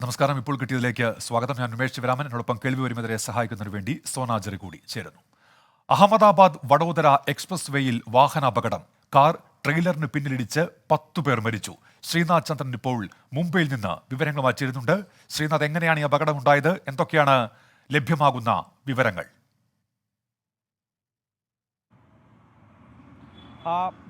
നമസ്കാരം. ഇപ്പോൾ കിട്ടിയതിലേക്ക് സ്വാഗതം. ഞാൻ ഉമേഷ് ശിവരാമൻ. എന്നോടൊപ്പം കേൾവി വരുന്നവരെ സഹായിക്കുന്നതിന് വേണ്ടി സോനാജറി കൂടി ചേരുന്നു. അഹമ്മദാബാദ് വഡോദര എക്സ്പ്രസ് വേയിൽ വാഹനാപകടം. കാർ ട്രെയിലറിന് പിന്നിലിടിച്ച് 10 പേർ മരിച്ചു. ശ്രീനാഥ് ചന്ദ്രൻ ഇപ്പോൾ മുംബൈയിൽ നിന്ന് വിവരങ്ങളുമായി ചേരുന്നുണ്ട്. ശ്രീനാഥ്, എങ്ങനെയാണ് ഈ അപകടം ഉണ്ടായത്? എന്തൊക്കെയാണ് ലഭ്യമാകുന്ന വിവരങ്ങൾ?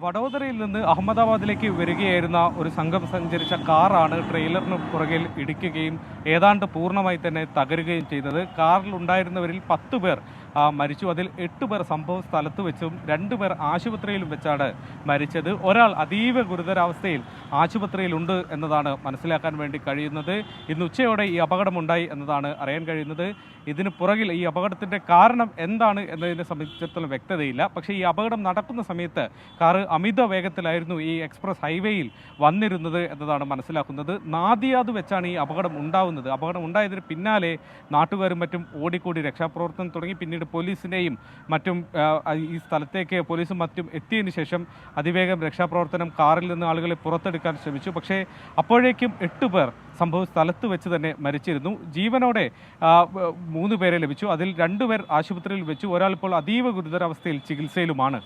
വഡോദരയിൽ നിന്ന് അഹമ്മദാബാദിലേക്ക് വരികയായിരുന്ന ഒരു സംഘം സഞ്ചരിച്ച കാറാണ് ട്രെയിലറിന് പുറകിൽ ഇടിക്കുകയും ഏതാണ്ട് പൂർണ്ണമായി തന്നെ തകരുകയും ചെയ്തത്. കാറിൽ ഉണ്ടായിരുന്നവരിൽ 10 പേർ മരിച്ചു. അതിൽ 8 പേർ സംഭവ സ്ഥലത്ത് വെച്ചും 2 പേർ ആശുപത്രിയിലും വെച്ചാണ് മരിച്ചത്. ഒരാൾ അതീവ ഗുരുതരാവസ്ഥയിൽ ആശുപത്രിയിലുണ്ട് എന്നതാണ് മനസ്സിലാക്കാൻ വേണ്ടി കഴിയുന്നത്. ഇന്ന് ഉച്ചയോടെ ഈ അപകടമുണ്ടായി എന്നതാണ് അറിയാൻ കഴിയുന്നത്. ഇതിന് പുറകിൽ ഈ അപകടത്തിൻ്റെ കാരണം എന്താണ് എന്നതിനെ സംബന്ധിച്ചിടത്തോളം വ്യക്തതയില്ല. പക്ഷേ ഈ അപകടം നടക്കുന്ന സമയത്ത് കാറ് അമിത വേഗത്തിലായിരുന്നു ഈ എക്സ്പ്രസ് ഹൈവേയിൽ വന്നിരുന്നത് എന്നതാണ് മനസ്സിലാക്കുന്നത്. നാദിയാദ് വെച്ചാണ് ഈ അപകടം ഉണ്ടാവുന്നത്. അപകടം ഉണ്ടായതിന് പിന്നാലെ നാട്ടുകാരും മറ്റും ഓടിക്കൂടി രക്ഷാപ്രവർത്തനം തുടങ്ങി. പിന്നീട് പോലീസിനെയും മറ്റും ഈ സ്ഥലത്തേക്ക് പോലീസും മറ്റും എത്തിയതിന് ശേഷം അതിവേഗം രക്ഷാപ്രവർത്തനം കാറിൽ നിന്ന് ആളുകളെ പുറത്തെടുക്കാൻ ശ്രമിച്ചു. പക്ഷേ അപ്പോഴേക്കും 8 പേർ സംഭവ സ്ഥലത്ത് വെച്ച് തന്നെ മരിച്ചിരുന്നു. ജീവനോടെ 3 പേരെ ലഭിച്ചു. അതിൽ 2 പേർ ആശുപത്രിയിൽ വെച്ചു. ഒരാൾ ഇപ്പോൾ അതീവ ഗുരുതരാവസ്ഥയിൽ ചികിത്സയിലുമാണ്.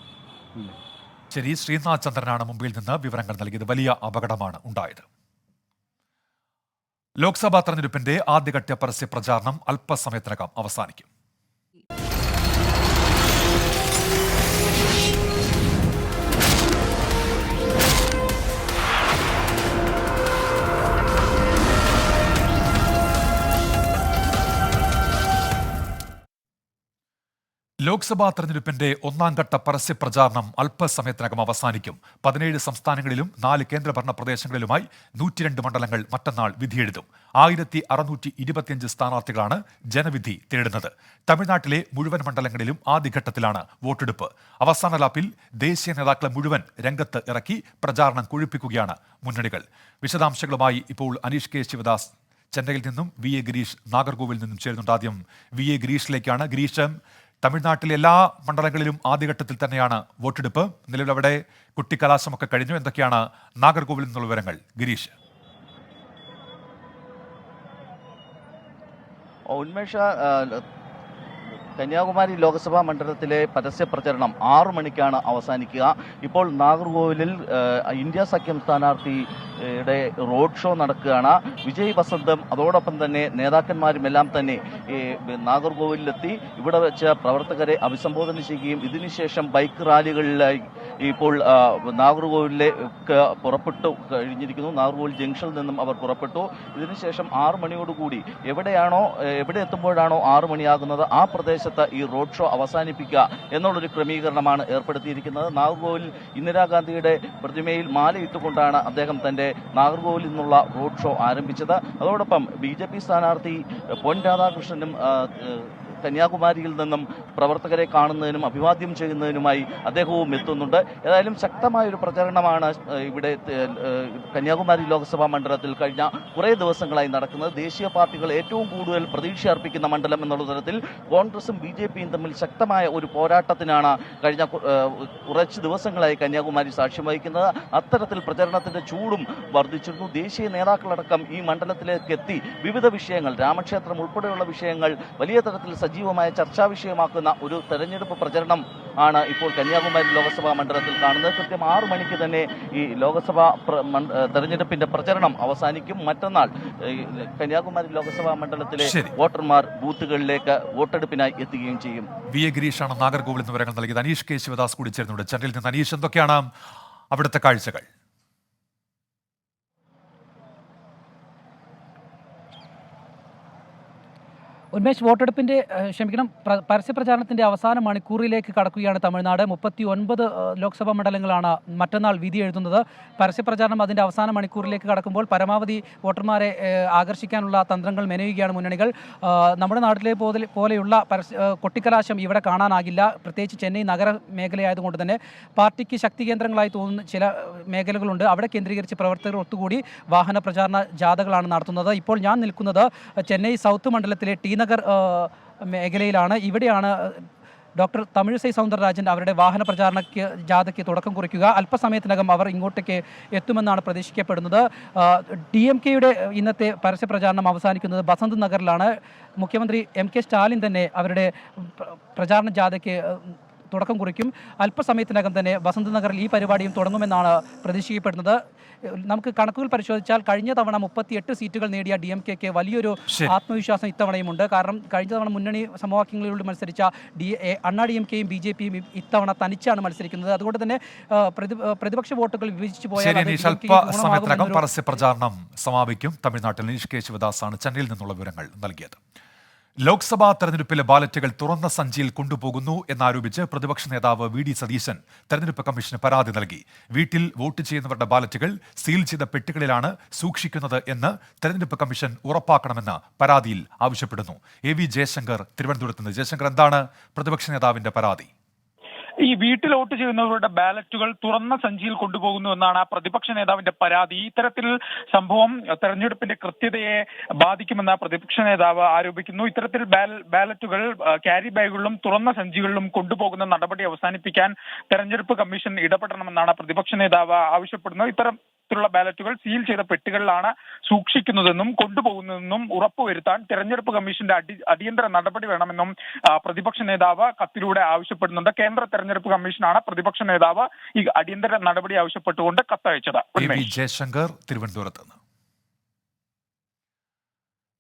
ശരി, ശ്രീനാഥ് ചന്ദ്രനാണ് മുംബൈയിൽ നിന്ന് വിവരങ്ങൾ നൽകിയത്. വലിയ അപകടമാണ് ഉണ്ടായത്. ലോക്സഭാ തെരഞ്ഞെടുപ്പിന്റെ ആദ്യഘട്ട പരസ്യ പ്രചാരണം അല്പസമയത്തിനകം അവസാനിക്കും. ലോക്സഭാ തെരഞ്ഞെടുപ്പിന്റെ ഒന്നാംഘട്ട പരസ്യ പ്രചാരണം അല്പസമയത്തിനകം അവസാനിക്കും. 17 സംസ്ഥാനങ്ങളിലും 4 കേന്ദ്രഭരണ പ്രദേശങ്ങളിലുമായി 102 മണ്ഡലങ്ങൾ മറ്റന്നാൾ വിധിയെഴുതും. 1625 സ്ഥാനാർത്ഥികളാണ് ജനവിധി തേടുന്നത്. തമിഴ്നാട്ടിലെ മുഴുവൻ മണ്ഡലങ്ങളിലും ആദ്യഘട്ടത്തിലാണ് വോട്ടെടുപ്പ്. അവസാന ലാപ്പിൽ ദേശീയ നേതാക്കളെ മുഴുവൻ രംഗത്ത് ഇറക്കി പ്രചാരണം കൊഴുപ്പിക്കുകയാണ് മുന്നണികൾ. വിശദാംശങ്ങളുമായി ഇപ്പോൾ അനീഷ് കെ ശിവദാസ് ചെന്നൈയിൽ നിന്നും VA ഗിരീഷ് നാഗർകോവിൽ നിന്നും ചേരുന്നുണ്ട്. ആദ്യം VA ഗിരീഷിലേക്കാണ്. ഗിരീഷ്, തമിഴ്നാട്ടിലെ എല്ലാ മണ്ഡലങ്ങളിലും ആദ്യഘട്ടത്തിൽ തന്നെയാണ് വോട്ടെടുപ്പ്. നിലവിൽ അവിടെ കുട്ടിക്കലാശമൊക്കെ കഴിഞ്ഞു. എന്തൊക്കെയാണ് നാഗർകോവിൽ നിന്നുള്ള വിവരങ്ങൾ, ഗിരീഷ്? ഉന്മേഷ, കന്യാകുമാരി ലോക്സഭാ മണ്ഡലത്തിലെ പരസ്യ പ്രചരണം 6 മണിക്കാണ് അവസാനിക്കുക. ഇപ്പോൾ നാഗർകോവിലിൽ ഇന്ത്യ സഖ്യം സ്ഥാനാർത്ഥിയുടെ റോഡ് ഷോ നടക്കുകയാണ്. വിജയ് വസന്തം അതോടൊപ്പം തന്നെ നേതാക്കന്മാരുമെല്ലാം തന്നെ നാഗർകോവിലെത്തി ഇവിടെ വെച്ച് പ്രവർത്തകരെ അഭിസംബോധന ചെയ്യുകയും ഇതിനുശേഷം ബൈക്ക് റാലികളിലായി ഇപ്പോൾ നാഗർകോവിലേക്ക് പുറപ്പെട്ടു കഴിഞ്ഞിരിക്കുന്നു. നാഗർകോവിൽ ജംഗ്ഷനിൽ നിന്നും അവർ പുറപ്പെട്ടു. ഇതിനുശേഷം 6 മണിയോടുകൂടി എവിടെ എത്തുമ്പോഴാണോ 6 മണിയാകുന്നത് ആ പ്രദേശത്ത് ഈ റോഡ് ഷോ അവസാനിപ്പിക്കുക എന്നുള്ളൊരു ക്രമീകരണമാണ് ഏർപ്പെടുത്തിയിരിക്കുന്നത്. നാഗർകോവിൽ ഇന്ദിരാഗാന്ധിയുടെ പ്രതിമയിൽ മാലയിട്ടുകൊണ്ടാണ് അദ്ദേഹം തന്റെ നാഗർകോവിലിൽ നിന്നുള്ള റോഡ് ഷോ ആരംഭിച്ചത്. അതോടൊപ്പം BJP സ്ഥാനാർത്ഥി പൊൻ രാധാകൃഷ്ണനും കന്യാകുമാരിയിൽ നിന്നും പ്രവർത്തകരെ കാണുന്നതിനും അഭിവാദ്യം ചെയ്യുന്നതിനുമായി അദ്ദേഹവും എത്തുന്നുണ്ട്. ഏതായാലും ശക്തമായൊരു പ്രചരണമാണ് ഇവിടെ കന്യാകുമാരി ലോക്സഭാ മണ്ഡലത്തിൽ കഴിഞ്ഞ കുറേ ദിവസങ്ങളായി നടക്കുന്നത്. ദേശീയ പാർട്ടികൾ ഏറ്റവും കൂടുതൽ പ്രതീക്ഷ അർപ്പിക്കുന്ന മണ്ഡലം എന്നുള്ള തരത്തിൽ കോൺഗ്രസും BJPയും തമ്മിൽ ശക്തമായ ഒരു പോരാട്ടത്തിനാണ് കഴിഞ്ഞ കുറച്ച് ദിവസങ്ങളായി കന്യാകുമാരി സാക്ഷ്യം വഹിക്കുന്നത്. അത്തരത്തിൽ പ്രചരണത്തിന്റെ ചൂടും വർദ്ധിച്ചിരുന്നു. ദേശീയ നേതാക്കളടക്കം ഈ മണ്ഡലത്തിലേക്ക് എത്തി വിവിധ വിഷയങ്ങൾ, രാമക്ഷേത്രം ഉൾപ്പെടെയുള്ള വിഷയങ്ങൾ വലിയ തരത്തിൽ സജീവമായ ചർച്ചാ വിഷയമാക്കുന്ന ഒരു തെരഞ്ഞെടുപ്പ് പ്രചരണം ആണ് ഇപ്പോൾ കന്യാകുമാരി ലോക്സഭാ മണ്ഡലത്തിൽ കാണുന്നത്. കൃത്യം 6 മണിക്ക് തന്നെ ഈ ലോക്സഭാ തെരഞ്ഞെടുപ്പിന്റെ പ്രചരണം അവസാനിക്കും. മറ്റന്നാൾ കന്യാകുമാരി ലോക്സഭാ മണ്ഡലത്തിലെ വോട്ടർമാർ ബൂത്തുകളിലേക്ക് വോട്ടെടുപ്പിനായി എത്തുകയും ചെയ്യും. VA ഗിരീഷാണ് നാഗർകോവിൽ നിന്ന് വിവരങ്ങൾ നൽകിയത്. അനീഷ് കെ ശിവദാസ് കൂടി ചേർന്നുണ്ട് ചെന്നൈയിൽ നിന്ന്. അനീഷ്, എന്തൊക്കെയാണ് അവിടുത്തെ കാഴ്ചകൾ? ഉന്മേഷ്, വോട്ടെടുപ്പിൻ്റെ പരസ്യപ്രചാരണത്തിൻ്റെ അവസാന മണിക്കൂറിലേക്ക് കടക്കുകയാണ് തമിഴ്നാട്. 39 ലോക്സഭാ മണ്ഡലങ്ങളാണ് മറ്റന്നാൾ വിധി എഴുതുന്നത്. പരസ്യപ്രചാരണം അതിൻ്റെ അവസാന മണിക്കൂറിലേക്ക് കടക്കുമ്പോൾ പരമാവധി വോട്ടർമാരെ ആകർഷിക്കാനുള്ള തന്ത്രങ്ങൾ മെനയുകയാണ് മുന്നണികൾ. നമ്മുടെ നാട്ടിലെ പോലെയുള്ള കൊട്ടിക്കലാശം ഇവിടെ കാണാനാകില്ല. പ്രത്യേകിച്ച് ചെന്നൈ നഗര മേഖലയായതുകൊണ്ട് തന്നെ പാർട്ടിക്ക് ശക്തി കേന്ദ്രങ്ങളായി തോന്നുന്ന ചില മേഖലകളുണ്ട്. അവിടെ കേന്ദ്രീകരിച്ച് പ്രവർത്തകർ ഒത്തുകൂടി വാഹന പ്രചാരണ ജാഥകളാണ് നടത്തുന്നത്. ഇപ്പോൾ ഞാൻ നിൽക്കുന്നത് ചെന്നൈ സൗത്ത് മണ്ഡലത്തിലെ ടി നഗർ മേഖലയിലാണ്. ഇവിടെയാണ് ഡോക്ടർ തമിഴിസൈ സൗന്ദരരാജൻ അവരുടെ വാഹന പ്രചാരണ ജാഥയ്ക്ക് തുടക്കം കുറിക്കുക. അല്പസമയത്തിനകം അവർ ഇങ്ങോട്ടേക്ക് എത്തുമെന്നാണ് പ്രതീക്ഷിക്കപ്പെടുന്നത്. DMK-യുടെ ഇന്നത്തെ പരസ്യ പ്രചാരണം അവസാനിക്കുന്നത് ബസന്ത് നഗറിലാണ്. മുഖ്യമന്ത്രി MK സ്റ്റാലിൻ തന്നെ അവരുടെ പ്രചാരണ ജാഥയ്ക്ക് തുടക്കം കുറിക്കും. അല്പസമയത്തിനകം തന്നെ വസന്ത് നഗറിൽ ഈ പരിപാടിയും തുടങ്ങുമെന്നാണ് പ്രതീക്ഷിക്കപ്പെടുന്നത്. നമുക്ക് കണക്കുകൾ പരിശോധിച്ചാൽ കഴിഞ്ഞ തവണ 38 സീറ്റുകൾ നേടിയ DMK-ക്ക് വലിയൊരു ആത്മവിശ്വാസം ഇത്തവണയുമുണ്ട്. കാരണം കഴിഞ്ഞ തവണ മുന്നണി സമവാക്യങ്ങളിലൂടെ മത്സരിച്ച അണ്ണാ DMK-യും BJP-യും ഇത്തവണ തനിച്ചാണ് മത്സരിക്കുന്നത്. അതുകൊണ്ട് തന്നെ പ്രതിപക്ഷ വോട്ടുകൾ വിഭജിച്ചു പോയാൽ സമയത്തിനകം പരസ്യ പ്രചാരണം സമാപിക്കും. തമിഴ്നാട്ടിൽ നിഷ് കെ ശിവദാസാണ് ചെന്നൈയിൽ നിന്നുള്ള വിവരങ്ങൾ നൽകിയത്. ലോക്സഭാ തെരഞ്ഞെടുപ്പിലെ ബാലറ്റുകൾ തുറന്ന സഞ്ചിയിൽ കൊണ്ടുപോകുന്നു എന്നാരോപിച്ച് പ്രതിപക്ഷ നേതാവ് VD സതീശൻ തെരഞ്ഞെടുപ്പ് കമ്മീഷന് പരാതി നൽകി. വീട്ടിൽ വോട്ട് ചെയ്യുന്നവരുടെ ബാലറ്റുകൾ സീൽ ചെയ്ത പെട്ടികളിലാണ് സൂക്ഷിക്കുന്നത് എന്ന് തെരഞ്ഞെടുപ്പ് കമ്മീഷൻ ഉറപ്പാക്കണമെന്ന് പരാതിയിൽ ആവശ്യപ്പെടുന്നു. AV ജയശങ്കർ തിരുവനന്തപുരത്ത് നിന്ന്. ജയശങ്കർ, എന്താണ് പ്രതിപക്ഷ നേതാവിന്റെ പരാതി? ഈ വീട്ടിൽ വോട്ട് ചെയ്യുന്നവരുടെ ബാലറ്റുകൾ തുറന്ന സഞ്ചിയിൽ കൊണ്ടുപോകുന്നു എന്നാണ് പ്രതിപക്ഷ നേതാവിന്റെ പരാതി. ഇത്തരത്തിൽ സംഭവം തെരഞ്ഞെടുപ്പിന്റെ കൃത്യതയെ ബാധിക്കുമെന്ന് പ്രതിപക്ഷ നേതാവ് ആരോപിക്കുന്നു. ഇത്തരത്തിൽ ബാലറ്റുകൾ ക്യാരി ബാഗുകളിലും തുറന്ന സഞ്ചികളിലും കൊണ്ടുപോകുന്ന നടപടി അവസാനിപ്പിക്കാൻ തെരഞ്ഞെടുപ്പ് കമ്മീഷൻ ഇടപെടണമെന്നാണ് പ്രതിപക്ഷ നേതാവ് ആവശ്യപ്പെടുന്നത്. ഇത്തരത്തിലുള്ള ബാലറ്റുകൾ സീൽ ചെയ്ത പെട്ടികളിലാണ് സൂക്ഷിക്കുന്നതെന്നും കൊണ്ടുപോകുന്നതെന്നും ഉറപ്പുവരുത്താൻ തെരഞ്ഞെടുപ്പ് കമ്മീഷന്റെ അടിയന്തര നടപടി വേണമെന്നും പ്രതിപക്ഷ നേതാവ് കത്തിലൂടെ ആവശ്യപ്പെടുന്നുണ്ട്. കേന്ദ്ര തെരഞ്ഞെടുപ്പ് കമ്മീഷനാണ് പ്രതിപക്ഷ നേതാവ് ഈ അടിയന്തര നടപടി ആവശ്യപ്പെട്ടുകൊണ്ട് കത്തയച്ചത്. ജയശങ്കർ തിരുവനന്തപുരത്ത് നിന്ന്.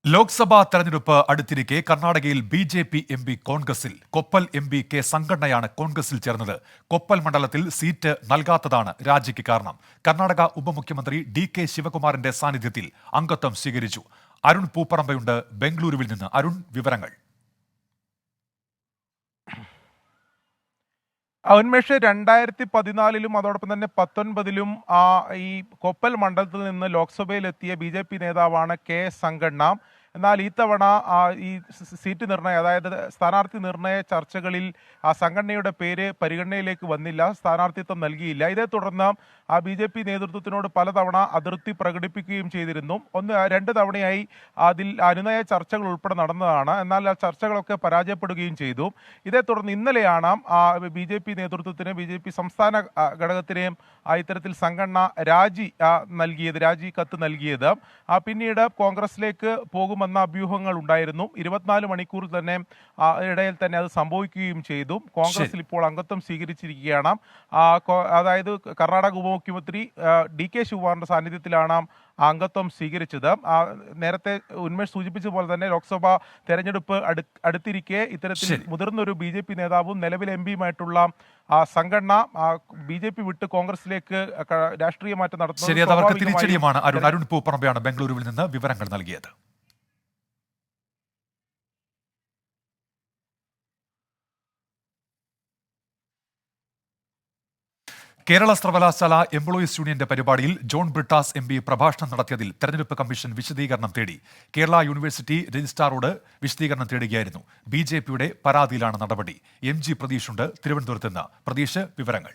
ലോക്സഭാ തെരഞ്ഞെടുപ്പ് അടുത്തിരിക്കെ കർണാടകയിൽ BJP MP കോൺഗ്രസിൽ. കൊപ്പൽ MP K സംഘടനയാണ് കോൺഗ്രസിൽ ചേർന്നത്. കൊപ്പൽ മണ്ഡലത്തിൽ സീറ്റ് നൽകാത്തതാണ് രാജിക്ക് കാരണം. കർണാടക ഉപമുഖ്യമന്ത്രി DK ശിവകുമാറിന്റെ സാന്നിധ്യത്തിൽ അംഗത്വം സ്വീകരിച്ചു. അരുൺ പൂപ്പറമ്പയുണ്ട് ബംഗളൂരുവിൽ നിന്ന്. അരുൺ, വിവരങ്ങൾ. ഉന്മേഷ്, 2014-ലും അതോടൊപ്പം തന്നെ 2019-ലും ഈ കൊപ്പൽ മണ്ഡലത്തിൽ നിന്ന് ലോക്സഭയിലെത്തിയ BJP നേതാവാണ് K സംഘടന. എന്നാൽ ഈ തവണ ഈ സീറ്റ് നിർണയ, അതായത് സ്ഥാനാർത്ഥി നിർണയ ചർച്ചകളിൽ ആ സംഘടനയുടെ പേര് പരിഗണനയിലേക്ക് വന്നില്ല, സ്ഥാനാർത്ഥിത്വം നൽകിയില്ല. ഇതേ തുടർന്ന് BJP നേതൃത്വത്തിനോട് പലതവണ അതൃപ്തി പ്രകടിപ്പിക്കുകയും ചെയ്തിരുന്നു. 2 തവണയായി അതിൽ അനുനയ ചർച്ചകൾ ഉൾപ്പെടെ നടന്നതാണ്. എന്നാൽ ആ ചർച്ചകളൊക്കെ പരാജയപ്പെടുകയും ചെയ്തു. ഇതേ തുടർന്ന് ഇന്നലെയാണ് BJP നേതൃത്വത്തിന്, BJP സംസ്ഥാന ഘടകത്തിനെയും ഇത്തരത്തിൽ സംഘടന രാജി കത്ത് നൽകിയത്. പിന്നീട് കോൺഗ്രസിലേക്ക് പോകുമെന്ന അഭ്യൂഹങ്ങൾ ഉണ്ടായിരുന്നു. 24 മണിക്കൂർ തന്നെ ഇടയിൽ തന്നെ അത് സംഭവിക്കുകയും ചെയ്തു. കോൺഗ്രസിൽ ഇപ്പോൾ അംഗത്വം സ്വീകരിച്ചിരിക്കുകയാണ്. അതായത് കർണാടക ഉപമുഖ്യമന്ത്രി DK ശിവകുമാറിന്റെ സാന്നിധ്യത്തിലാണ് അംഗത്വം സ്വീകരിച്ചത്. നേരത്തെ ഉന്മേഷ് സൂചിപ്പിച്ച പോലെ തന്നെ ലോക്സഭാ തെരഞ്ഞെടുപ്പ് അടുത്തിരിക്കെ ഇത്തരത്തിൽ മുതിർന്നൊരു BJP നേതാവും നിലവിലെ MPയുമായിട്ടുള്ള സംഘടന BJP വിട്ട് കോൺഗ്രസിലേക്ക് രാഷ്ട്രീയ മാറ്റം നടത്തുന്നത് തിരിച്ചടിയുമാണ്. അരുൺ പൂപ്പറമ്പയാണ് ബംഗളൂരുവിൽ നിന്ന് വിവരങ്ങൾ നൽകിയത്. കേരള സർവകലാശാല എംപ്ലോയീസ് യൂണിയന്റെ പരിപാടിയിൽ ജോൺ ബ്രിട്ടാസ് MP പ്രഭാഷണം നടത്തിയതിൽ തെരഞ്ഞെടുപ്പ് കമ്മീഷൻ വിശദീകരണം തേടി. കേരള യൂണിവേഴ്സിറ്റി രജിസ്ട്രാറോട് വിശദീകരണം തേടുകയായിരുന്നു. BJPയുടെ പരാതിയിലാണ് നടപടി. MG പ്രതീഷുണ്ട് തിരുവനന്തപുരത്ത് നിന്ന്. പ്രതീഷ്, വിവരങ്ങൾ.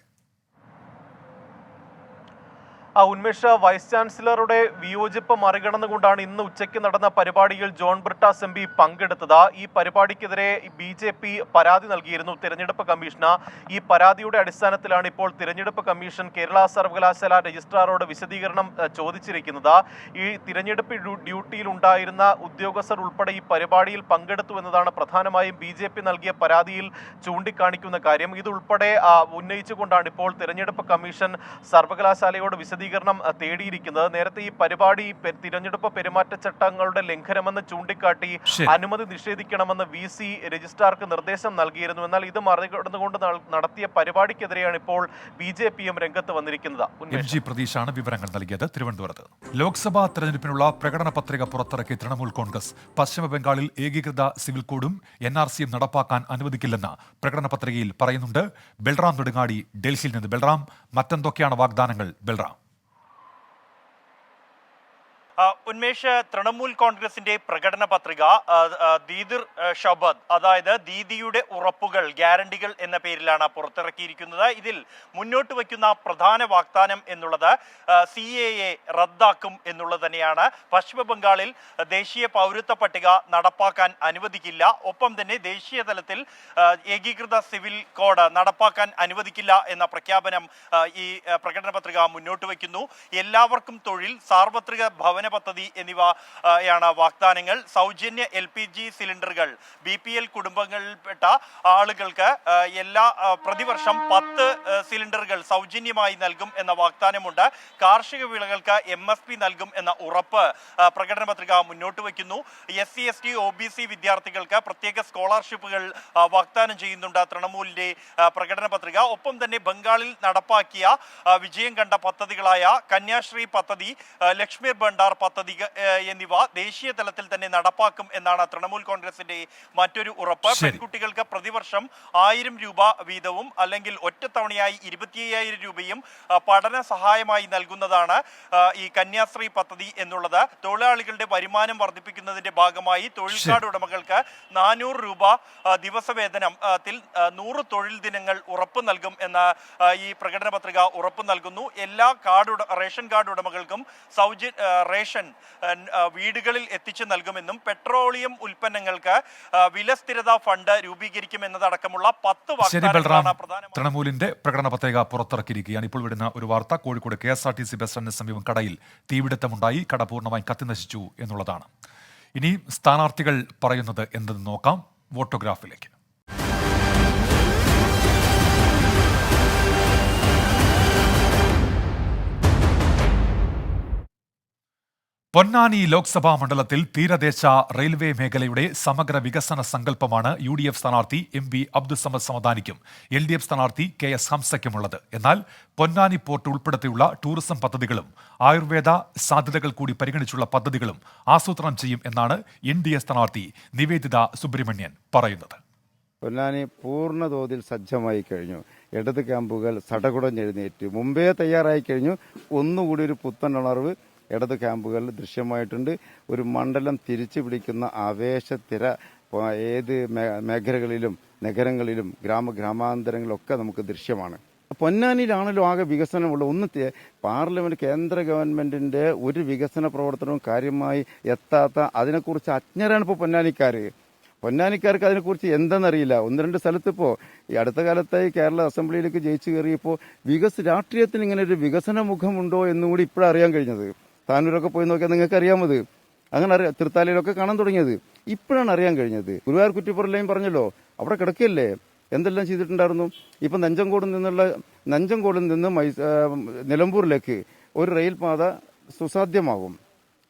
ഉന്മേഷ്, വൈസ് ചാൻസലറുടെ വിയോജിപ്പ് മറികടന്നുകൊണ്ടാണ് ഇന്ന് ഉച്ചയ്ക്ക് നടന്ന പരിപാടിയിൽ ജോൺ ബ്രിട്ടാസ് MP പങ്കെടുത്തത്. ഈ പരിപാടിക്കെതിരെ BJP പരാതി നൽകിയിരുന്നു തെരഞ്ഞെടുപ്പ് കമ്മീഷന്. ഈ പരാതിയുടെ അടിസ്ഥാനത്തിലാണ് ഇപ്പോൾ തെരഞ്ഞെടുപ്പ് കമ്മീഷൻ കേരള സർവകലാശാല രജിസ്ട്രാറോട് വിശദീകരണം ചോദിച്ചിരിക്കുന്നത്. ഈ തിരഞ്ഞെടുപ്പ് ഡ്യൂട്ടിയിൽ ഉണ്ടായിരുന്ന ഉദ്യോഗസ്ഥർ ഉൾപ്പെടെ ഈ പരിപാടിയിൽ പങ്കെടുത്തു എന്നതാണ് പ്രധാനമായും BJP നൽകിയ പരാതിയിൽ ചൂണ്ടിക്കാണിക്കുന്ന കാര്യം. ഇതുൾപ്പെടെ ഉന്നയിച്ചുകൊണ്ടാണ് ഇപ്പോൾ തെരഞ്ഞെടുപ്പ് കമ്മീഷൻ സർവകലാശാലയോട് വിശദീകരണം തേടിയിരിക്കുന്നത്. നേരത്തെ ഈ പരിപാടി തിരഞ്ഞെടുപ്പ് പെരുമാറ്റച്ചട്ടങ്ങളുടെ ലംഘനമെന്ന് ചൂണ്ടിക്കാട്ടി അനുമതി നിഷേധിക്കണമെന്ന് VC രജിസ്ട്രാർക്ക് നിർദ്ദേശം നൽകിയിരുന്നു. എന്നാൽ ഇത് മറികടന്നുകൊണ്ട് നടത്തിയ പരിപാടിക്കെതിരെയാണ് ഇപ്പോൾ BJPയും രംഗത്ത് വന്നിരിക്കുന്നത്. MG പ്രതീഷാണ് വിവരങ്ങൾ നൽകിയത് തിരുവനന്തപുരത്ത്. ലോക്സഭാ തെരഞ്ഞെടുപ്പിനുള്ള പ്രകടന പത്രിക പുറത്തിറക്കി തൃണമൂൽ കോൺഗ്രസ്. പശ്ചിമ ബംഗാളിൽ ഏകീകൃത സിവിൽ കോഡും NRCയും നടപ്പാക്കാൻ അനുവദിക്കില്ലെന്ന് പ്രകടന പത്രികയിൽ പറയുന്നുണ്ട്. ബൽറാം നെടുങ്ങാടി ഡൽഹിയിൽ നിന്ന്. ബൽറാം, മറ്റെന്തൊക്കെയാണ് വാഗ്ദാനങ്ങൾ? ബൽറാം. ഉന്മേഷ്, തൃണമൂൽ കോൺഗ്രസിന്റെ പ്രകടന പത്രിക ദീദിർ ഷബദ്, അതായത് ദീദിയുടെ ഉറപ്പുകൾ, ഗ്യാരണ്ടികൾ എന്ന പേരിലാണ് പുറത്തിറക്കിയിരിക്കുന്നത്. ഇതിൽ മുന്നോട്ട് വയ്ക്കുന്ന പ്രധാന വാഗ്ദാനം എന്നുള്ളത് CAA റദ്ദാക്കും എന്നുള്ളത് തന്നെയാണ്. പശ്ചിമ ബംഗാളിൽ ദേശീയ പൗരത്വ പട്ടിക നടപ്പാക്കാൻ അനുവദിക്കില്ല. ഒപ്പം തന്നെ ദേശീയ തലത്തിൽ ഏകീകൃത സിവിൽ കോഡ് നടപ്പാക്കാൻ അനുവദിക്കില്ല എന്ന പ്രഖ്യാപനം ഈ പ്രകടന പത്രിക മുന്നോട്ട് വയ്ക്കുന്നു. എല്ലാവർക്കും തൊഴിൽ, സാർവത്രിക ഭവന പദ്ധതി എന്നിവയാണ് വാഗ്ദാനങ്ങൾ. സൗജന്യ LPG സിലിണ്ടറുകൾ BPL കുടുംബങ്ങളിൽപ്പെട്ട ആളുകൾക്ക് പ്രതിവർഷം 10 സിലിണ്ടറുകൾ സൗജന്യമായി നൽകും എന്ന വാഗ്ദാനമുണ്ട്. കാർഷിക വിളകൾക്ക് MSP നൽകും എന്ന ഉറപ്പ് പ്രകടന പത്രിക മുന്നോട്ട് വയ്ക്കുന്നു. SC ST OBC വിദ്യാർത്ഥികൾക്ക് പ്രത്യേക സ്കോളർഷിപ്പുകൾ വാഗ്ദാനം ചെയ്യുന്നുണ്ട് തൃണമൂലിന്റെ പ്രകടന പത്രിക. ഒപ്പം തന്നെ ബംഗാളിൽ നടപ്പാക്കിയ വിജയം കണ്ട പദ്ധതികളായ കന്യാശ്രീ പദ്ധതി, ലക്ഷ്മി ഭണ്ഡാർ പദ്ധതി എന്നിവ ദേശീയ തലത്തിൽ തന്നെ നടപ്പാക്കും എന്നാണ് തൃണമൂൽ കോൺഗ്രസിന്റെ മറ്റൊരു ഉറപ്പ്. പെൺകുട്ടികൾക്ക് പ്രതിവർഷം 1000 രൂപ വീതവും അല്ലെങ്കിൽ ഒറ്റത്തവണയായി 25,000 രൂപയും പഠന സഹായമായി നൽകുന്നതാണ് ഈ കന്യാശ്രീ പദ്ധതി എന്നുള്ളത്. തൊഴിലാളികളുടെ വരുമാനം വർദ്ധിപ്പിക്കുന്നതിന്റെ ഭാഗമായി തൊഴിൽ കാർഡ് ഉടമകൾക്ക് 400 രൂപ ദിവസവേതനത്തിൽ 100 തൊഴിൽ ദിനങ്ങൾ ഉറപ്പ് നൽകും എന്ന ഈ പ്രകടന പത്രിക ഉറപ്പ് നൽകുന്നു. എല്ലാ റേഷൻ കാർഡ് ഉടമകൾക്കും റേഷൻ വീടുകളിൽ എത്തിച്ചു നൽകുമെന്നും പെട്രോളിയം ഉൽപ്പന്നങ്ങൾക്ക് വില സ്ഥിരതാ ഫണ്ട് രൂപീകരിക്കുമെന്നതടക്കമുള്ള 10 വാഗ്ദാനങ്ങളാണ് പ്രധാനമന്ത്രി തൃണമൂലിന്റെ പ്രകടന പത്രിക പുറത്തിറക്കിയിരിക്കുകയാണ്. ഇപ്പോൾ വരുന്ന ഒരു വാർത്ത, കോഴിക്കോട് KSRTC ബസ് സ്റ്റാൻഡിന് സമീപം കടയിൽ തീപിടുത്തമുണ്ടായി, കട പൂർണ്ണമായും കത്തിനശിച്ചു എന്നുള്ളതാണ്. ഇനി സ്ഥാനാർത്ഥികൾ പറയുന്നത് എന്തെന്ന് നോക്കാം. വോട്ടോഗ്രാഫിലേക്ക്. പൊന്നാനി ലോക്സഭാ മണ്ഡലത്തിൽ തീരദേശ റെയിൽവേ മേഖലയുടെ സമഗ്ര വികസന സങ്കല്പമാണ് UDF സ്ഥാനാർത്ഥി MV അബ്ദുസമദ് സമദാനിക്കും LDF സ്ഥാനാർത്ഥി KS ഹംസയ്ക്കുമുള്ളത്. എന്നാൽ പൊന്നാനി പോർട്ട് ഉൾപ്പെടുത്തിയുള്ള ടൂറിസം പദ്ധതികളും ആയുർവേദ സാധ്യതകൾ കൂടി പരിഗണിച്ചുള്ള പദ്ധതികളും ആസൂത്രണം ചെയ്യും എന്നാണ് NDA സ്ഥാനാർത്ഥി നിവേദിത സുബ്രഹ്മണ്യൻ പറയുന്നത്. പൊന്നാനി പൂർണ്ണ തോതിൽ സജ്ജമായി കഴിഞ്ഞു. ഇടത് ക്യാമ്പുകൾ സടകുടഞ്ഞെഴുന്നേറ്റ് മുമ്പേ തയ്യാറായി കഴിഞ്ഞു. ഒന്നുകൂടി ഒരു പുത്തൻ ഉണർവ് ഇടത് ക്യാമ്പുകളിൽ ദൃശ്യമായിട്ടുണ്ട്. ഒരു മണ്ഡലം തിരിച്ചു പിടിക്കുന്ന ആവേശത്തിര ഏത് മേഖലകളിലും നഗരങ്ങളിലും ഗ്രാമാന്തരങ്ങളിലൊക്കെ നമുക്ക് ദൃശ്യമാണ്. പൊന്നാനിയിലാണല്ലോ ആകെ വികസനമുള്ള പാർലമെന്റ് കേന്ദ്ര ഗവൺമെന്റിന്റെ ഒരു വികസന പ്രവർത്തനവും കാര്യമായി എത്താത്ത, അതിനെക്കുറിച്ച് അജ്ഞരാണ് ഇപ്പോൾ പൊന്നാനിക്കാർക്ക് അതിനെക്കുറിച്ച് എന്തെന്നറിയില്ല. 1-2 സ്ഥലത്ത് ഇപ്പോൾ ഈ അടുത്ത കാലത്തായി കേരള അസംബ്ലിയിലേക്ക് ജയിച്ചു കയറിയപ്പോൾ രാഷ്ട്രീയത്തിന് ഇങ്ങനെ ഒരു വികസന മുഖമുണ്ടോ എന്നുകൂടി ഇപ്പോഴാണ് അറിയാൻ കഴിഞ്ഞത്. താനൂരൊക്കെ പോയി നോക്കിയാൽ നിങ്ങൾക്ക് അറിയാമത്. അങ്ങനെ തൃത്താലയിലൊക്കെ കാണാൻ തുടങ്ങിയത് ഇപ്പോഴാണ് അറിയാൻ കഴിഞ്ഞത്. ഗുരുവായൂർ കുറ്റിപ്പുറം പറഞ്ഞല്ലോ, അവിടെ കിടക്കുകയല്ലേ, എന്തെല്ലാം ചെയ്തിട്ടുണ്ടായിരുന്നു. ഇപ്പം നഞ്ചങ്കോടിൽ നിന്ന് നിലമ്പൂരിലേക്ക് ഒരു റെയിൽപാത സുസാധ്യമാകും.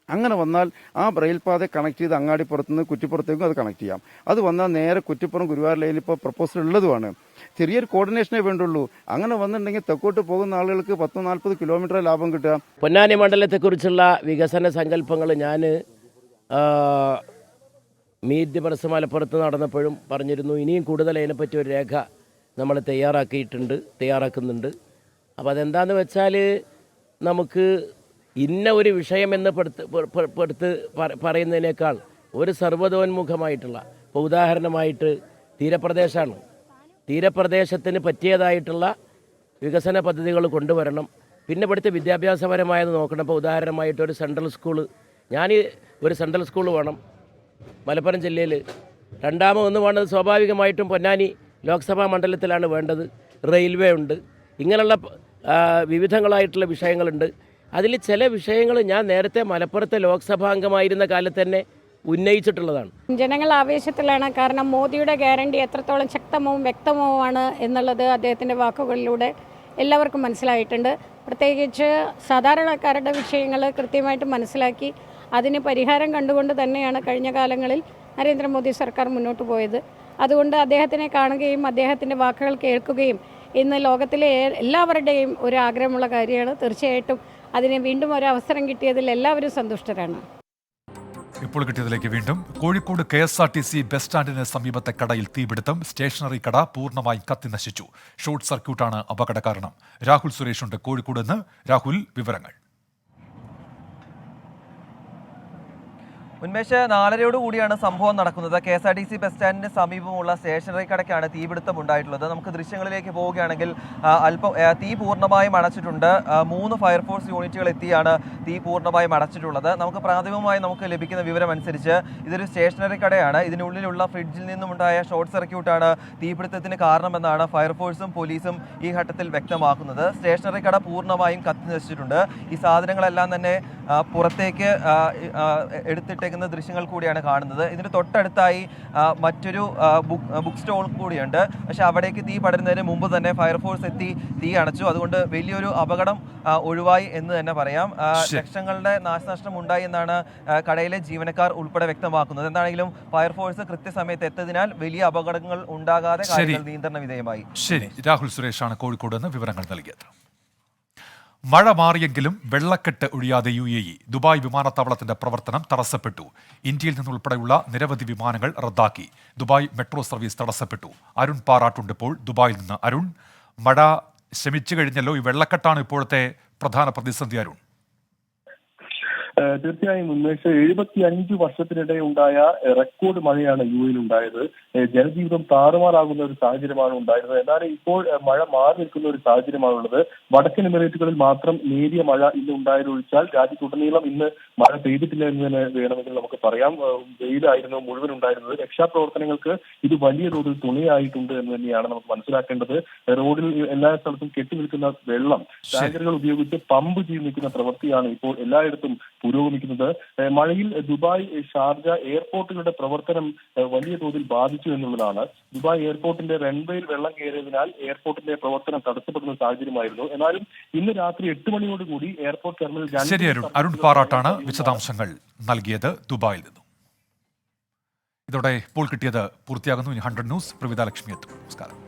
അങ്ങനെ വന്നാൽ ആ റെയിൽപാത കണക്ട് ചെയ്ത് അങ്ങാടിപ്പുറത്തുനിന്ന് കുറ്റിപ്പുറത്തേക്കും അത് കണക്ട് ചെയ്യാം. അത് വന്നാൽ നേരെ കുറ്റിപ്പുറം ഗുരുവായൂർ ലൈനിൽ ഇപ്പോൾ പ്രപ്പോസൽ ഉള്ളതുമാണ്. ചെറിയൊരു കോർഡിനേഷനേ വേണ്ടുള്ളൂ. അങ്ങനെ വന്നിട്ടുണ്ടെങ്കിൽ തെക്കോട്ട് പോകുന്ന ആളുകൾക്ക് 10-40 കിലോമീറ്റർ ലാഭം കിട്ടുക. പൊന്നാനി മണ്ഡലത്തെക്കുറിച്ചുള്ള വികസന സങ്കല്പങ്ങൾ ഞാൻ മീറ്റ് മനസ്സ് മലപ്പുറത്ത് നടന്നപ്പോഴും പറഞ്ഞിരുന്നു. ഇനിയും കൂടുതൽ അതിനെപ്പറ്റി ഒരു രേഖ നമ്മൾ തയ്യാറാക്കുന്നുണ്ട്. അപ്പോൾ അതെന്താണെന്ന് വെച്ചാൽ, നമുക്ക് ഇന്ന ഒരു വിഷയമെന്ന് പറയുന്നതിനേക്കാൾ ഒരു സർവ്വതോന്മുഖമായിട്ടുള്ള, ഇപ്പോൾ ഉദാഹരണമായിട്ട് തീരപ്രദേശമാണ്, തീരപ്രദേശത്തിന് പറ്റിയതായിട്ടുള്ള വികസന പദ്ധതികൾ കൊണ്ടുവരണം. പിന്നെ ഇവിടുത്തെ വിദ്യാഭ്യാസപരമായത് നോക്കണം. ഇപ്പോൾ ഉദാഹരണമായിട്ട് ഒരു സെൻട്രൽ സ്കൂള്, ഒരു സെൻട്രൽ സ്കൂൾ വേണം മലപ്പുറം ജില്ലയിൽ. രണ്ടാമതൊന്ന് വേണ്ടത് സ്വാഭാവികമായിട്ടും പൊന്നാനി ലോക്സഭാ മണ്ഡലത്തിലാണ് വേണ്ടത്. റെയിൽവേ ഉണ്ട്. ഇങ്ങനെയുള്ള വിവിധങ്ങളായിട്ടുള്ള വിഷയങ്ങളുണ്ട്. അതിൽ ചില വിഷയങ്ങൾ ഞാൻ നേരത്തെ മലപ്പുറത്തെ ലോക്സഭാ അംഗമായിരുന്ന കാലത്ത് തന്നെ ഉന്നയിച്ചിട്ടുള്ളതാണ്. ജനങ്ങൾ ആവേശത്തിലാണ്. കാരണം മോദിയുടെ ഗ്യാരണ്ടി എത്രത്തോളം ശക്തവും വ്യക്തവുമാണ് എന്നുള്ളത് അദ്ദേഹത്തിൻ്റെ വാക്കുകളിലൂടെ എല്ലാവർക്കും മനസ്സിലായിട്ടുണ്ട്. പ്രത്യേകിച്ച് സാധാരണക്കാരുടെ വിഷയങ്ങൾ കൃത്യമായിട്ട് മനസ്സിലാക്കി അതിന് പരിഹാരം കണ്ടുകൊണ്ട് തന്നെയാണ് കഴിഞ്ഞ കാലങ്ങളിൽ നരേന്ദ്രമോദി സർക്കാർ മുന്നോട്ട് പോയത്. അതുകൊണ്ട് അദ്ദേഹത്തിനെ കാണുകയും അദ്ദേഹത്തിൻ്റെ വാക്കുകൾ കേൾക്കുകയും ഇന്ന് ലോകത്തിലെ എല്ലാവരുടെയും ഒരു ആഗ്രഹമുള്ള കാര്യമാണ്. തീർച്ചയായിട്ടും അതിന് വീണ്ടും ഒരു അവസരം കിട്ടിയതിൽ എല്ലാവരും സന്തുഷ്ടരാണ്. ഇപ്പോൾ കിട്ടിയതിലേക്ക് വീണ്ടും. കോഴിക്കോട് KSRTC ബസ് സ്റ്റാൻഡിന് സമീപത്തെ കടയിൽ തീപിടുത്തം. സ്റ്റേഷനറി കട പൂർണ്ണമായും കത്തിനശിച്ചു. ഷോർട്ട് സർക്യൂട്ടാണ് അപകട കാരണം. രാഹുൽ സുരേഷ് ഉണ്ട് കോഴിക്കോട് നിന്ന്. രാഹുൽ, വിവരങ്ങൾ. ഉന്മേഷ് 4:30 കൂടിയാണ് സംഭവം നടക്കുന്നത്. KSRTC ബസ് സ്റ്റാൻഡിന് സമീപമുള്ള സ്റ്റേഷനറി കടയ്ക്കാണ് തീപിടുത്തം ഉണ്ടായിട്ടുള്ളത്. നമുക്ക് ദൃശ്യങ്ങളിലേക്ക് പോവുകയാണെങ്കിൽ അല്പം തീ പൂർണ്ണമായും അടച്ചിട്ടുണ്ട്. 3 ഫയർഫോഴ്സ് യൂണിറ്റുകൾ എത്തിയാണ് തീ പൂർണ്ണമായും അടച്ചിട്ടുള്ളത്. നമുക്ക് പ്രാഥമികമായി നമുക്ക് ലഭിക്കുന്ന വിവരം അനുസരിച്ച് ഇതൊരു സ്റ്റേഷനറി കടയാണ്. ഇതിനുള്ളിലുള്ള ഫ്രിഡ്ജിൽ നിന്നുമുണ്ടായ ഷോർട്ട് സർക്യൂട്ടാണ് തീപിടുത്തത്തിന് കാരണമെന്നാണ് ഫയർഫോഴ്സും പോലീസും ഈ ഘട്ടത്തിൽ വ്യക്തമാക്കുന്നത്. സ്റ്റേഷനറി കട പൂർണ്ണമായും കത്തി നശിച്ചിട്ടുണ്ട്. ഈ സാധനങ്ങളെല്ലാം തന്നെ പുറത്തേക്ക് എടുത്തിട്ടേക്കുന്ന ദൃശ്യങ്ങൾ കൂടിയാണ് കാണുന്നത്. ഇതിന് തൊട്ടടുത്തായി മറ്റൊരു ബുക്ക് സ്റ്റോൾ കൂടിയുണ്ട്. പക്ഷെ അവിടേക്ക് തീ പടരുന്നതിന് മുമ്പ് തന്നെ ഫയർഫോഴ്സ് എത്തി തീ അണച്ചു. അതുകൊണ്ട് വലിയൊരു അപകടം ഒഴിവായി എന്ന് തന്നെ പറയാം. ലക്ഷങ്ങളുടെ നാശനഷ്ടം ഉണ്ടായി എന്നാണ് കടയിലെ ജീവനക്കാർ ഉൾപ്പെടെ വ്യക്തമാക്കുന്നത്. എന്താണെങ്കിലും ഫയർഫോഴ്സ് കൃത്യസമയത്ത് എത്തതിനാൽ വലിയ അപകടങ്ങൾ ഉണ്ടാകാതെ കാര്യങ്ങൾ നിയന്ത്രണ വിധേയമായി. ശരി, രാഹുൽ സുരേഷാണ് കോഴിക്കോട് നിന്ന് വിവരങ്ങൾ നൽകിയത്. മഴ മാറിയെങ്കിലും വെള്ളക്കെട്ട് ഒഴിയാതെ UAE. ദുബായ് വിമാനത്താവളത്തിന്റെ പ്രവർത്തനം തടസ്സപ്പെട്ടു. ഇന്ത്യയിൽ നിന്നുൾപ്പെടെയുള്ള നിരവധി വിമാനങ്ങൾ റദ്ദാക്കി. ദുബായ് മെട്രോ സർവീസ് തടസ്സപ്പെട്ടു. അരുൺ പാറാട്ടുണ്ട് ഇപ്പോൾ ദുബായിൽ നിന്ന്. അരുൺ, മഴ ശമിച്ചു കഴിഞ്ഞല്ലോ, ഈ വെള്ളക്കെട്ടാണ് ഇപ്പോഴത്തെ പ്രധാന പ്രതിസന്ധി. അരുൺ, തീർച്ചയായും ഉന്മേഷ് 75 വർഷത്തിനിടെ ഉണ്ടായ റെക്കോർഡ് മഴയാണ് UAE ഉണ്ടായത്. ജനജീവിതം താറുമാറാകുന്ന ഒരു സാഹചര്യമാണ് ഉണ്ടായിരുന്നത്. എന്നാൽ ഇപ്പോൾ മഴ മാറി നിൽക്കുന്ന ഒരു സാഹചര്യമാണുള്ളത്. വടക്കൻ എമിറേറ്റുകളിൽ മാത്രം നേരിയ മഴ ഇന്ന് ഉണ്ടായതൊഴിച്ചാൽ രാജ്യത്തുടനീളം ഇന്ന് മഴ പെയ്തിട്ടില്ല എന്ന് തന്നെ വേണമെങ്കിൽ നമുക്ക് പറയാം. വെയിലായിരുന്നു മുഴുവൻ ഉണ്ടായിരുന്നത്. രക്ഷാപ്രവർത്തനങ്ങൾക്ക് ഇത് വലിയ തോതിൽ തുണയായിട്ടുണ്ട് എന്ന് തന്നെയാണ് നമുക്ക് മനസ്സിലാക്കേണ്ടത്. റോഡിൽ എല്ലാ സ്ഥലത്തും കെട്ടിനിൽക്കുന്ന വെള്ളം ടാങ്കറുകൾ ഉപയോഗിച്ച് പമ്പ് ചെയ്ത് നിൽക്കുന്ന പ്രവൃത്തിയാണ് ഇപ്പോൾ എല്ലായിടത്തും പുരോഗമിക്കുന്നത്. മഴയിൽ ദുബായ്, ഷാർജ എയർപോർട്ടുകളുടെ പ്രവർത്തനം വലിയ തോതിൽ ബാധിച്ചു എന്നുള്ളതാണ്. ദുബായ് എയർപോർട്ടിന്റെ റൺവേയിൽ വെള്ളം കയറിയതിനാൽ എയർപോർട്ടിന്റെ പ്രവർത്തനം തടസ്സപ്പെടുന്ന സാഹചര്യമായിരുന്നു. എന്നാലും ഇന്ന് രാത്രി 8 മണിയോടുകൂടി എയർപോർട്ട് ടെർമിനൽ ശരി അരുൺ പാറാട്ടാണ് വിശദാംശങ്ങൾ നൽകിയത് ദുബായിൽ നിന്നും. ഇതോടെ ഇപ്പോൾ കിട്ടിയത് പൂർത്തിയാകുന്നു. 100 ന്യൂസ് പ്രവിത ലക്ഷ്മി എത്തും. നമസ്കാരം.